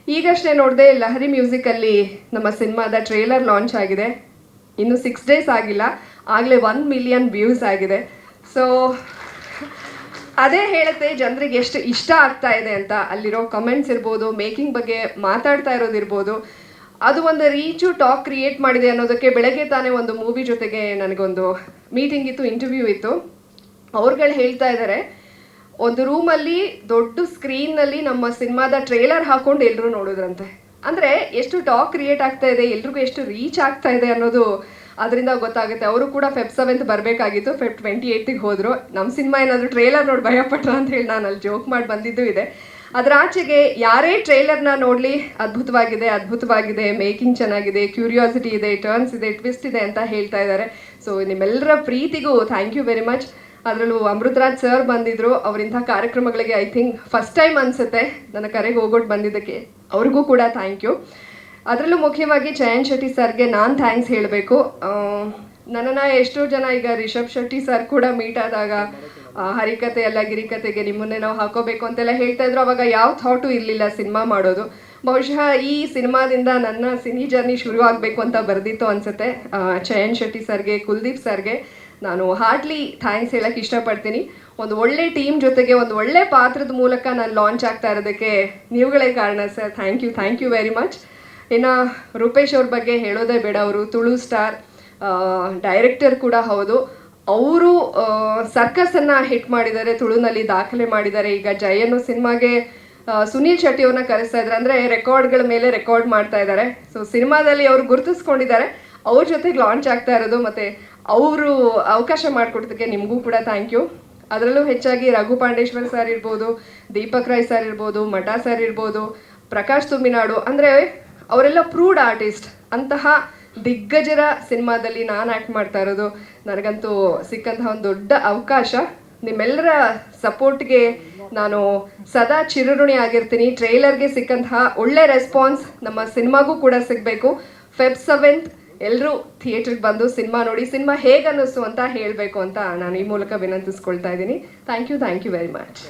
ಈಗಷ್ಟೇ ನೋಡಿದೆ ಲಹರಿ ಮ್ಯೂಸಿಕಲ್ಲಿ ನಮ್ಮ ಸಿನಿಮಾದ ಟ್ರೇಲರ್ ಲಾಂಚ್ ಆಗಿದೆ. ಇನ್ನು 6 days ಆಗಿಲ್ಲ, ಆಗಲೇ 1 million ವ್ಯೂಸ್ ಆಗಿದೆ. ಸೊ ಅದೇ ಹೇಳುತ್ತೆ ಜನರಿಗೆ ಎಷ್ಟು ಇಷ್ಟ ಆಗ್ತಾ ಇದೆ ಅಂತ. ಅಲ್ಲಿರೋ ಕಮೆಂಟ್ಸ್ ಇರ್ಬೋದು, ಮೇಕಿಂಗ್ ಬಗ್ಗೆ ಮಾತಾಡ್ತಾ ಇರೋದಿರ್ಬೋದು, ಅದು ಒಂದು ರೀಚು ಟಾಕ್ ಕ್ರಿಯೇಟ್ ಮಾಡಿದೆ ಅನ್ನೋದಕ್ಕೆ ಬೆಳಗ್ಗೆ ತಾನೇ ಒಂದು ಮೂವಿ ಜೊತೆಗೆ ನನಗೊಂದು ಮೀಟಿಂಗ್ ಇತ್ತು, ಇಂಟರ್ವ್ಯೂ ಇತ್ತು. ಅವ್ರುಗಳು ಹೇಳ್ತಾ ಇದ್ದಾರೆ, ಒಂದು ರೂಮಲ್ಲಿ ದೊಡ್ಡ ಸ್ಕ್ರೀನ್ನಲ್ಲಿ ನಮ್ಮ ಸಿನಿಮಾದ ಟ್ರೇಲರ್ ಹಾಕೊಂಡು ಎಲ್ಲರೂ ನೋಡಿದ್ರಂತೆ. ಅಂದರೆ ಎಷ್ಟು ಟಾಕ್ ಕ್ರಿಯೇಟ್ ಆಗ್ತಾ ಇದೆ, ಎಲ್ರಿಗೂ ಎಷ್ಟು ರೀಚ್ ಆಗ್ತಾ ಇದೆ ಅನ್ನೋದು ಅದರಿಂದ ಗೊತ್ತಾಗುತ್ತೆ. ಅವರು ಕೂಡ Feb 7th ಬರಬೇಕಾಗಿತ್ತು, Feb 28ಗೆ ಹೋದರು. ನಮ್ಮ ಸಿನಿಮಾ ಏನಾದರೂ ಟ್ರೇಲರ್ ನೋಡಿ ಭಯಪಟ್ರು ಅಂತ ಹೇಳಿ ನಾನು ಅಲ್ಲಿ ಜೋಕ್ ಮಾಡಿ ಬಂದಿದ್ದು ಇದೆ. ಅದರ ಆಚೆಗೆ ಯಾರೇ ಟ್ರೇಲರ್ನ ನೋಡಲಿ ಅದ್ಭುತವಾಗಿದೆ, ಮೇಕಿಂಗ್ ಚೆನ್ನಾಗಿದೆ, ಕ್ಯೂರಿಯಾಸಿಟಿ ಇದೆ, ಟರ್ನ್ಸ್ ಇದೆ, ಟ್ವಿಸ್ಟ್ ಇದೆ ಅಂತ ಹೇಳ್ತಾ ಇದ್ದಾರೆ. ಸೊ ನಿಮ್ಮೆಲ್ಲರ ಪ್ರೀತಿಗೂ ಥ್ಯಾಂಕ್ ಯು ವೆರಿ ಮಚ್. ಅದರಲ್ಲೂ ಅಮೃತರಾಜ್ ಸರ್ ಬಂದಿದ್ದರು. ಅವರಿಂಥ ಕಾರ್ಯಕ್ರಮಗಳಿಗೆ ಐ ಥಿಂಕ್ ಫಸ್ಟ್ ಟೈಮ್ ಅನಿಸುತ್ತೆ ನನ್ನ ಕರೆಗೆ ಹೋಗೋಟ್ಟು ಬಂದಿದ್ದಕ್ಕೆ, ಅವ್ರಿಗೂ ಕೂಡ ಥ್ಯಾಂಕ್ ಯು. ಅದರಲ್ಲೂ ಮುಖ್ಯವಾಗಿ ಚಯನ್ ಶೆಟ್ಟಿ ಸರ್ಗೆ ನಾನು ಥ್ಯಾಂಕ್ಸ್ ಹೇಳಬೇಕು. ನನ್ನನ್ನು ಎಷ್ಟೋ ಜನ ಈಗ ರಿಷಬ್ ಶೆಟ್ಟಿ ಸರ್ ಕೂಡ ಮೀಟ್ ಆದಾಗ ಹರಿಕತೆ ಅಲ್ಲ ಗಿರಿಕತೆಗೆ ನಿಮ್ಮನ್ನೇ ನಾವು ಹಾಕೋಬೇಕು ಅಂತೆಲ್ಲ ಹೇಳ್ತಾ ಇದ್ರು. ಅವಾಗ ಯಾವ ಥಾಟು ಇರಲಿಲ್ಲ ಸಿನಿಮಾ ಮಾಡೋದು. ಬಹುಶಃ ಈ ಸಿನಿಮಾದಿಂದ ನನ್ನ ಸಿನಿ ಜರ್ನಿ ಶುರು ಆಗಬೇಕು ಅಂತ ಬರೆದಿತ್ತು ಅನಿಸುತ್ತೆ. ಚಯನ್ ಶೆಟ್ಟಿ ಸರ್ಗೆ, ಕುಲ್ದೀಪ್ ಸರ್ಗೆ ನಾನು ಹಾರ್ಟ್ಲಿ ಥ್ಯಾಂಕ್ಸ್ ಹೇಳಕ್ಕೆ ಇಷ್ಟಪಡ್ತೀನಿ. ಒಂದು ಒಳ್ಳೆ ಟೀಮ್ ಜೊತೆಗೆ ಒಂದು ಒಳ್ಳೆ ಪಾತ್ರದ ಮೂಲಕ ನಾನು ಲಾಂಚ್ ಆಗ್ತಾ ಇರೋದಕ್ಕೆ ನೀವುಗಳೇ ಕಾರಣ sir. Thank you very much. ಇನ್ನು ರೂಪೇಶ್ ಅವ್ರ ಬಗ್ಗೆ ಹೇಳೋದೇ ಬೇಡ. ಅವರು ತುಳು ಸ್ಟಾರ್, ಡೈರೆಕ್ಟರ್ ಕೂಡ ಹೌದು. ಅವರು ಸರ್ಕಸನ್ನು ಹಿಟ್ ಮಾಡಿದ್ದಾರೆ, ತುಳುನಲ್ಲಿ ದಾಖಲೆ ಮಾಡಿದ್ದಾರೆ. ಈಗ ಜೈ ಅನ್ನೋ ಸಿನಿಮಾಗೆ ಸುನೀಲ್ ಶೆಟ್ಟಿ ಅವ್ರನ್ನ ಕರೆಸ್ತಾ ಇದ್ದಾರೆ, ಅಂದರೆ ರೆಕಾರ್ಡ್ಗಳ ಮೇಲೆ ರೆಕಾರ್ಡ್ ಮಾಡ್ತಾ ಇದ್ದಾರೆ. ಸೊ ಸಿನಿಮಾದಲ್ಲಿ ಅವರು ಗುರುತಿಸ್ಕೊಂಡಿದ್ದಾರೆ, ಅವ್ರ ಜೊತೆಗೆ ಲಾಂಚ್ ಆಗ್ತಾ ಇರೋದು. ಮತ್ತು ಅವರು ಅವಕಾಶ ಮಾಡಿಕೊಡೋದಕ್ಕೆ ನಿಮಗೂ ಕೂಡ ಥ್ಯಾಂಕ್ ಯು. ಅದರಲ್ಲೂ ಹೆಚ್ಚಾಗಿ ರಘು ಪಾಂಡೇಶ್ವರ್ ಸರ್ ಇರ್ಬೋದು, ದೀಪಕ್ ರಾಯ್ ಸರ್ ಇರ್ಬೋದು, ಮಠ ಸರ್ ಇರ್ಬೋದು, ಪ್ರಕಾಶ್ ತುಮ್ಮಿನಾಡು, ಅಂದರೆ ಅವರೆಲ್ಲ ಪ್ರೂವ್ಡ್ ಆರ್ಟಿಸ್ಟ್. ಅಂತಹ ದಿಗ್ಗಜರ ಸಿನಿಮಾದಲ್ಲಿ ನಾನು ಆ್ಯಕ್ಟ್ ಮಾಡ್ತಾ ಇರೋದು ನನಗಂತೂ ಸಿಕ್ಕಂತಹ ಒಂದು ದೊಡ್ಡ ಅವಕಾಶ. ನಿಮ್ಮೆಲ್ಲರ ಸಪೋರ್ಟ್ಗೆ ನಾನು ಸದಾ ಚಿರಋಣಿ ಆಗಿರ್ತೀನಿ. ಟ್ರೇಲರ್ಗೆ ಸಿಕ್ಕಂತಹ ಒಳ್ಳೆ ರೆಸ್ಪಾನ್ಸ್ ನಮ್ಮ ಸಿನಿಮಾಗೂ ಕೂಡ ಸಿಗಬೇಕು. Feb 7th ಎಲ್ಲರೂ ಥಿಯೇಟ್ರಿಗೆ ಬಂದು ಸಿನಿಮಾ ನೋಡಿ, ಸಿನಿಮಾ ಹೇಗೆ ಅನ್ನಿಸ್ತು ಅಂತ ಹೇಳಬೇಕು ಅಂತ ನಾನು ಈ ಮೂಲಕ ವಿನಂತಿಸ್ಕೊಳ್ತಾ ಇದ್ದೀನಿ. Thank you very much.